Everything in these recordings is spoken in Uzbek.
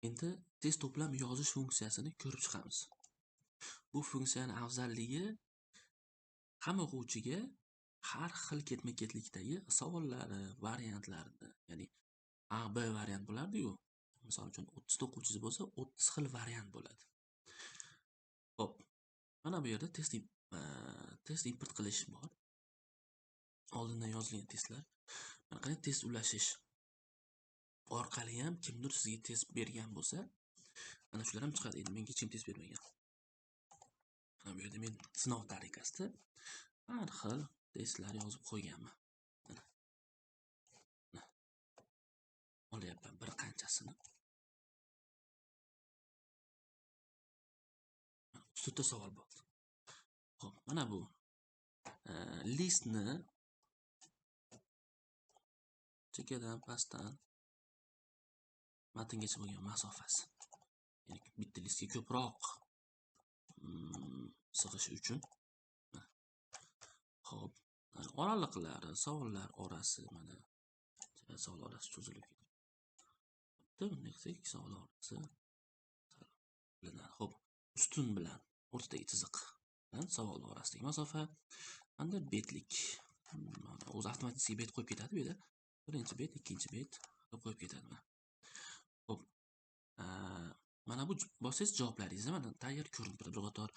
Endi test to'plam yozish funksiyasini ko'rib chiqamiz. Bu funksiyaning afzalligi hamma o'quvchiga har xil ketma-ketlikdagi savollari, variantlarini, ya'ni A, B variant bo'lardi-yu. Misol uchun 30 ta o'quvchingiz bo'lsa, 30 xil variant bo'ladi. Xo'p, mana bu yerda test import qilish bor. Oldindan yozilgan testlar. Mana qanday test ulashish orqali ham kimdir sizga test bergan bo'lsa, ana shular ham chiqadi. Endi menga hech kim test bermagan. Mana bu yerda men sinov tariqasida har xil testlar yozib qo'yganman. Mana olyapman bir qanchasini. 30 ta savol bo'ldi. Xo'p, mana bu listni chekkadan pastdan matngacha bo'lgan masofasi. Ya'ni bitta listga ko'proq sig'ish uchun. Xo'p, oraliqlari, savollar orasi mana savol orasi cho'zilib ketdi. Bunday qilsak savol orasi bilinadi. Xo'p, ustun bilan o'rtadagi chiziq bilan savol orasidagi masofa hamda betlik. O'zi avtomatik bet qo'yib ketadi bu yerda. Birinchi bet, ikkinchi bet qo'yib ketadi. Xo'p. Mana bu bossiz javoblaringizni mana tayyor ko'rinib turadi. Bir qator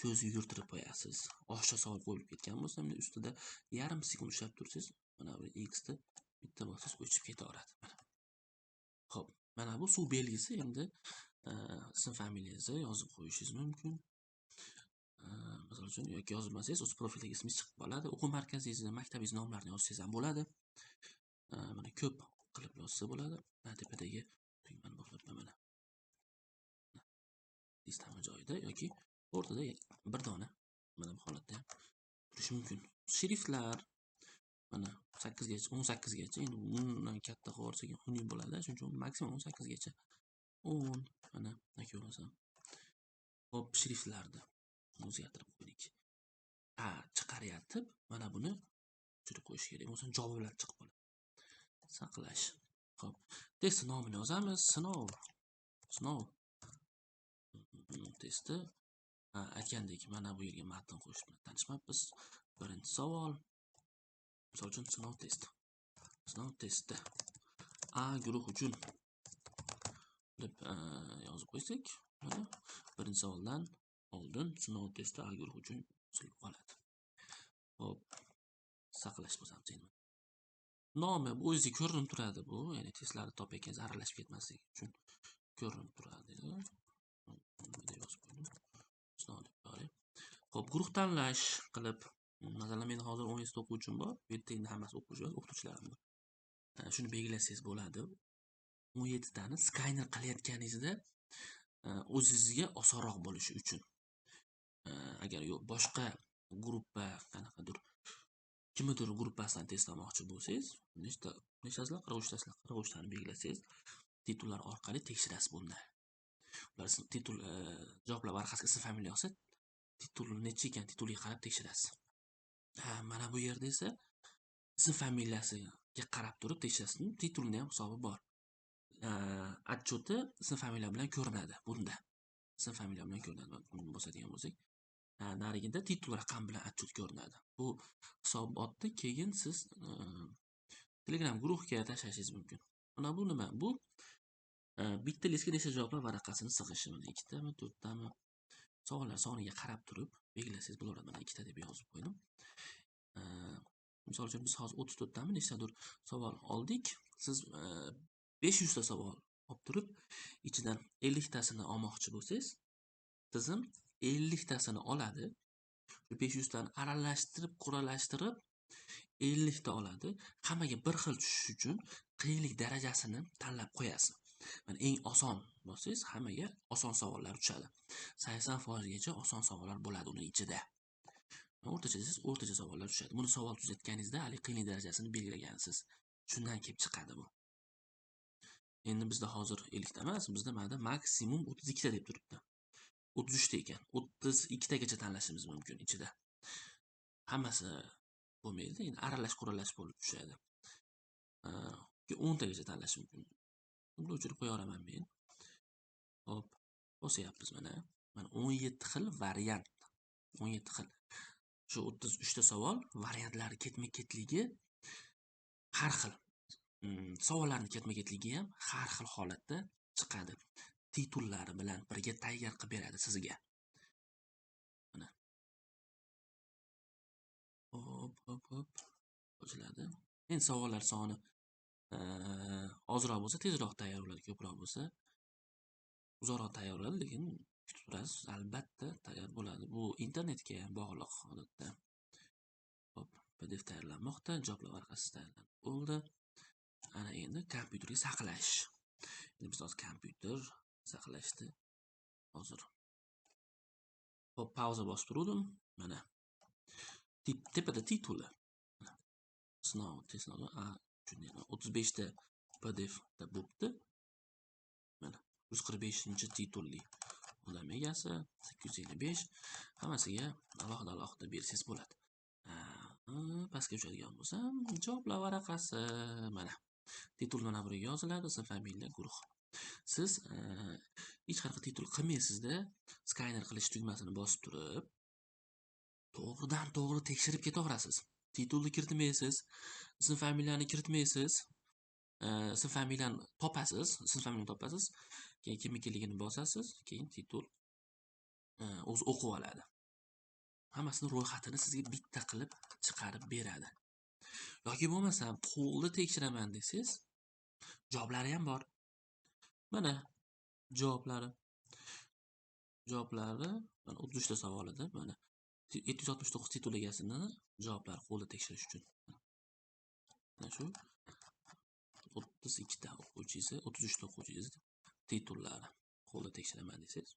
ko'z yugurtirib qo'yasiz. Oshiqcha savol qo'yilib ketgan bo'lsa, men ustida yarim sekund ushlab tursiz, mana bu x ni bitta bossiz o'chib ketaveradi. Mana. Xo'p, mana bu suv belgisi endi ism familiyangizni yozib qo'yishingiz mumkin. Misol uchun yoki yozmasangiz, o'z profildagi ismingiz chiqib qoladi. O'quv markazingizni, maktabingiz nomlarini yozsangiz ham bo'ladi. Mana ko'p qilib yozsa bo'ladi. Mana tepadagi tugmani bosib mana. Listami joyida yoki o'rtada bir dona mana bu holatda ham turishi mumkin. Shriftlar mana 8 gacha, 18 gacha. Endi undan katta qilsak xunuk bo'ladi. Shuning uchun maksimum 18 gacha. 10 mana ko'rasam. Xo'p, shriftlarni o'zgartirib qo'ydik. Chiqaryapti. Mana buni tushirib qo'yish kerak. Bo'lmasa javoblar chiqib qoladi. Saqlash. Xo'p, test nomini yozamiz. Sinov testi. Aytgandek, mana bu yerga matn qo'yish bilan tanishmabmiz. Birinchi savol. Misol uchun sinov testi. Sinov testi. A guruh uchun deb yozib qo'ysak, mana birinchi savoldan oldin sinov testi A guruh uchun yozilib qoladi. Xo'p, saqlash bosamiz endi. Nomi bu o'ziga ko'rinib turadi bu, ya'ni testlarni topayotgan aralashib ketmasligi uchun ko'rinib turadi. Xo'p, guruh tanlash qilib, masalan, men hozir 17 ta o'quvchim bor. Bu yerda endi hammasi o'qituvchilarim bor. Shuni belgilasangiz bo'ladi. 17 tani skaner qilayotganingizda o'zingizga osonroq bo'lishi uchun. Agar boshqa gruppa qanaqadir kimnidir gruppasidan testlamoqchi bo'lsangiz, nechtasizlar? 43 tani belgilasangiz, titullar orqali tekshirasiz bunda. Ular titul javoblar varaqasiga ism familiya olsa, titul necha ekan, tituliga qarab tekshirasiz. Mana bu yerda esa ism familiyasiga qarab turib tekshirasiz. Titulning ham hisobi bor. Отчёti ism familiya bilan ko'rinadi bunda. Ism familiya bilan ko'rinadi. Buni bosadigan bo'lsak, narigida titul raqam bilan отчёт ko'rinadi. Bu hisobotni keyin siz Telegram guruhga tashlashingiz mumkin. Mana bu nima? Bu bitta listga nechta javoblar varaqasini sig'ishi. Mana 2 tami, 4 tami savollar soniga qarab turib belgilasangiz bo'laveradi. Mana 2 ta deb yozib qo'ydim. Misol uchun biz hozir 34 tami nechtadir savol oldik. Siz 500 ta savol olib turib, ichidan 50 tasini olmoqchi bo'lsangiz, tizim 50 tasini oladi. 500 tani aralashtirib, quralashtirib 50 ta oladi. Hammaga bir xil tushish uchun qiyinlik darajasini tanlab qo'yasiz. Mana eng oson bo'lsangiz, hammaga oson savollar tushadi. 80% gacha oson savollar bo'ladi uning ichida. O'rtacha desiz, o'rtacha savollar tushadi. Buni savol tuzatganingizda hali qiyinlik darajasini belgilagansiz. Shundan kelib chiqadi bu. Endi bizda hozir 50 ta emas, bizda mana maksimum 32 ta deb turibdi. 33 ta ekan. 32 tagacha tanlashimiz mumkin ichida. Hammasi bo'lmaydi, endi aralash quralash bo'lib tushadi. 10 tagacha tanlash mumkin. Buni o'chirib qo'yaveraman men. Hop, bosyapmiz mana. Mana 17 xil variant. 17 xil. Shu 33 ta savol variantlari ketma-ketligi har xil. Savollarning ketma-ketligi ham har xil holatda chiqadi. Titullari bilan birga tayyor qilib beradi sizga. Mana. Hop. Ochiladi. Endi savollar soni ozroq bo'lsa tezroq tayyorlanadi, ko'proq bo'lsa uzoqroq tayyorlanadi, lekin kutib turasiz, albatta tayyor bo'ladi. Bu internetga ham bog'liq holatda. Hop, PDF tayyorlanmoqda, javoblar varaqasi tayyorlanib bo'ldi. Ana endi kompyuterga saqlash. Endi biz hozir kompyuter saqlashdi. Hozir. Hop, pauza bosib turdim. Mana. Tepada tituli. Sinov, test sinovi 35 ta PDF da bo'pti. Mana 145-titulli odam egasi 855 hammasiga alohida bersangiz bo'ladi. Pastga tushadigan bo'lsam, javoblar varaqasi mana. Titul mana burga yoziladi, ism, familiya, guruh. Siz hech qanaqa titul qilmaysizda, skaner qilish tugmasini bosib turib, to'g'ridan-to'g'ri tekshirib ketaverasiz. Titulni kiritmaysiz, ism, familiyani kiritmaysiz. Ism, familiyani topasiz, keyin kimnikiligini bosasiz, keyin titul o'zi o'qib oladi. Hammasini ro'yxatini sizga bitta qilib chiqarib beradi. Yoki bo'lmasam qo'lda tekshiraman desangiz, javoblari ham bor. Mana javoblari. Mana 33 ta savolida mana 769 titul egasini javoblari qo'lda tekshirish uchun. Mana shu 32 ta o'quvchisi, 33 ta o'quvchisi titullari qo'lda tekshiraman desangiz